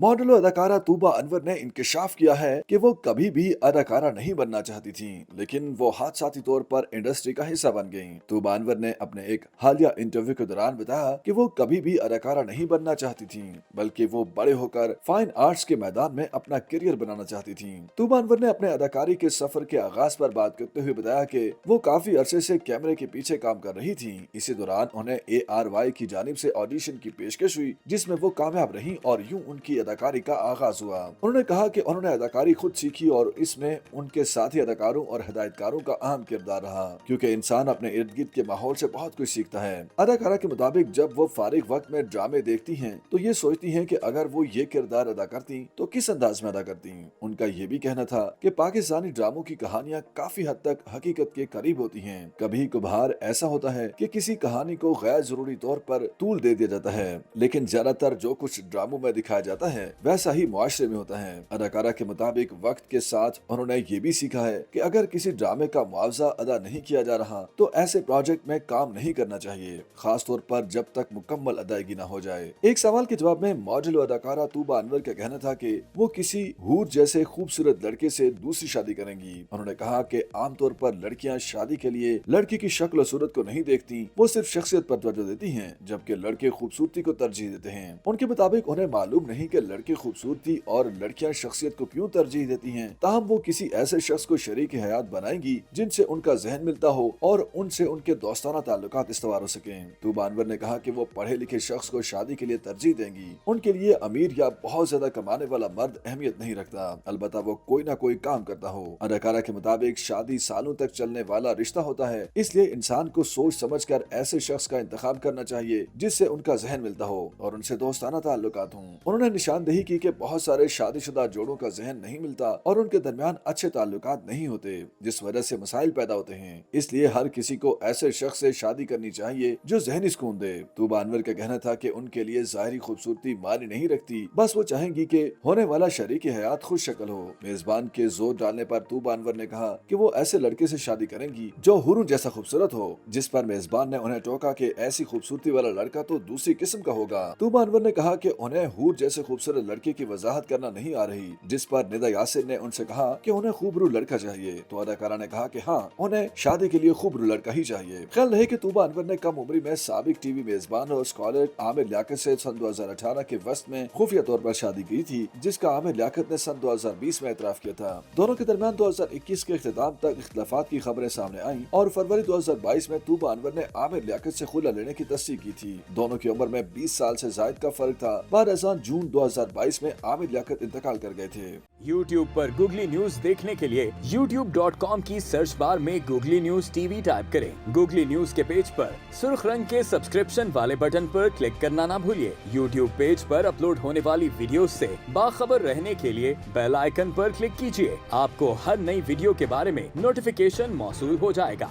Model और अदाकारा तूबा अनवर ने इंकशाफ किया है कि वो कभी भी अदाकारा नहीं बनना चाहती थीं, लेकिन वो हादसाती तौर पर इंडस्ट्री का हिस्सा बन गईं। तूबा अनवर ने अपने एक हालिया इंटरव्यू के दौरान बताया कि वो कभी भी अदाकारा नहीं बनना चाहती थीं, बल्कि वो बड़े होकर फाइन आर्ट्स के मैदान में अपना करियर बनाना चाहती थीं। तूबा अनवर ने अपने अदाकारी के सफर के आगाज पर बात करते हुए बताया कि वो काफी अरसे से कैमरे के पीछे काम कर रही थीं। इसी दौरान उन्हें ARY की जानिब से ऑडिशन की पेशकश हुई, जिसमें वो कामयाब रहीं और यूं उनकी अदाकारी का आगाज हुआ। उन्होंने कहा कि उन्होंने अदाकारी खुद सीखी और इसमें उनके साथी अदाकारों और हिदायतकारों का अहम किरदार रहा, क्योंकि इंसान अपने इर्द गिर्द के माहौल से बहुत कुछ सीखता है। अदाकारा के मुताबिक जब वो फारिग वक्त में ड्रामे देखती हैं तो ये सोचती हैं कि अगर वो ये किरदार अदा करती तो किस अंदाज में अदा करती। उनका ये भी कहना था कि पाकिस्तानी ड्रामों की कहानियां काफी हद तक हकीकत के करीब होती हैं। कभी कभार ऐसा होता है कि किसी कहानी को गैर जरूरी तौर पर तूल दे दिया जाता है, लेकिन ज्यादातर जो कुछ ड्रामों में दिखाया जाता है वैसा ही मुआशरे में होता है। अदाकारा के मुताबिक वक्त के साथ उन्होंने ये भी सीखा है कि अगर किसी ड्रामे का मुआवजा अदा नहीं किया जा रहा तो ऐसे प्रोजेक्ट में काम नहीं करना चाहिए, खास तौर पर जब तक मुकम्मल अदायगी न हो जाए। एक सवाल के जवाब में मॉडल और अदाकारा तूबा अनवर का कहना था कि वो किसी हूर जैसे खूबसूरत लड़के से दूसरी शादी करेंगी। उन्होंने कहा कि आमतौर पर लड़कियां शादी के लिए लड़की की शक्ल और सूरत को नहीं देखती, वो सिर्फ शख्सियत पर तवज्जो देती हैं, जबकि लड़के खूबसूरती को तरजीह देते हैं। उनके मुताबिक उन्हें मालूम नहीं कि लड़के खूबसूरती और लड़कियां शख्सियत को क्यों तरजीह देती हैं, ताहम वो किसी ऐसे शख्स को शरीक हयात बनाएंगी जिनसे उनका जहन मिलता हो और उनसे उनके दोस्ताना ताल्लुकात इस्तवार हो सके। तूबा अनवर ने कहा कि वो पढ़े लिखे शख्स को शादी के लिए तरजीह देंगी। उनके लिए अमीर या बहुत ज्यादा कमाने वाला मर्द अहमियत नहीं रखता, अलबत्ता वो कोई ना कोई काम करता हो। अदाकारा के मुताबिक शादी सालों तक चलने वाला रिश्ता होता है, इसलिए इंसान को सोच समझ कर ऐसे शख्स का इंतखाब करना चाहिए जिससे उनका जहन मिलता हो और उनसे दोस्ताना ताल्लुकात हों। उन्होंने निशानदेही की कि बहुत सारे शादीशुदा जोड़ों का जहन नहीं मिलता और उनके दरमियान अच्छे ताल्लुकात नहीं होते, जिस वजह से मसाइल पैदा होते हैं। इसलिए हर किसी को ऐसे शख्स से शादी करनी चाहिए जो जहनी सुकून दे। तूबा अनवर का कहना था कि उनके लिए जाहिरी खूबसूरती मानी नहीं रखती, बस वो चाहेंगी कि होने वाला शरीक हयात खुश शक्ल हो। मेजबान के जोर डालने पर तूबा अनवर ने कहा कि वो ऐसे लड़के से शादी करेंगी जो हुरून जैसा खूबसूरत हो, जिस पर मेजबान ने उन्हें टोका कि ऐसी खूबसूरती वाला लड़का तो दूसरी किस्म का होगा। तूबा अनवर ने कहा कि उन्हें हूर जैसे खूबसूरत लड़के की वजाहत करना नहीं आ रही, जिस पर निदा यासिर ने उनसे कहा कि उन्हें खूबरू लड़का चाहिए, तो अदाकारा ने कहा कि हाँ, उन्हें शादी के लिए खूबरू लड़का ही चाहिए। ख्याल रहे कि तूबा अनवर ने कम उम्री में साबिक टीवी मेजबान और स्कॉलर आमिर लियाकत से सन 2018 के वस्त में खुफिया तौर पर शादी की थी, जिसका आमिर लियाकत ने सन 2020 में एतराफ किया था। दोनों के दरमियान 2021 के इख्तिताम तक इख्तिलाफात की खबरें सामने आईं और फरवरी 2022 में तूबा अनवर ने आमिर लियाकत से खुला लेने की तस्दीक की थी। दोनों की उम्र में 20 साल से जायद का फर्क था। बाद अज़ान जून 2022 में आमिर लियाकत इंतकाल कर गए थे। YouTube पर गूगली न्यूज देखने के लिए youtube.com की सर्च बार में गूगली न्यूज टीवी टाइप करें। गूगली न्यूज के पेज पर सुर्ख रंग के सब्सक्रिप्शन वाले बटन पर क्लिक करना ना भूलिए। YouTube पेज पर अपलोड होने वाली वीडियोस से बाखबर रहने के लिए बेल आइकन पर क्लिक कीजिए। आपको हर नई वीडियो के बारे में नोटिफिकेशन मौसूल हो जाएगा।